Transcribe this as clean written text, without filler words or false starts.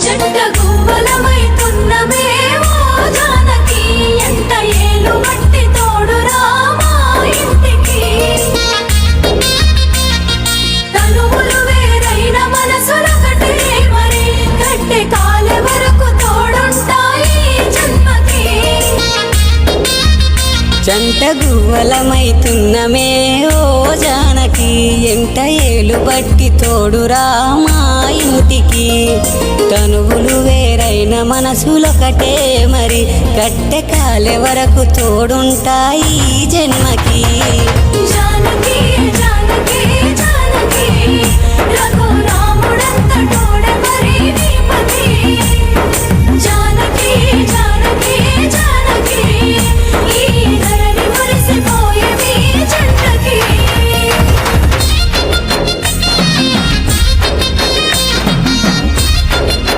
జంట గువ్వలమైతున్నమే ఓ జానకి ఎంట ఏలు బట్టి తోడురా మా ఇంటికి తనువులు వేరైన మనసులొకటే మరి కట్టె కాలే వరకు తోడుంటాయి జన్మకి జంట గువ్వలమైతున్నమే ఓ జానకి ఎంట ఏలు బట్టి తోడురా మా ఇంటికి తనువులు వేరైన మనసులొకటే మరి కట్టె కాలే వరకు తోడుంటాయి జన్మకి జానకి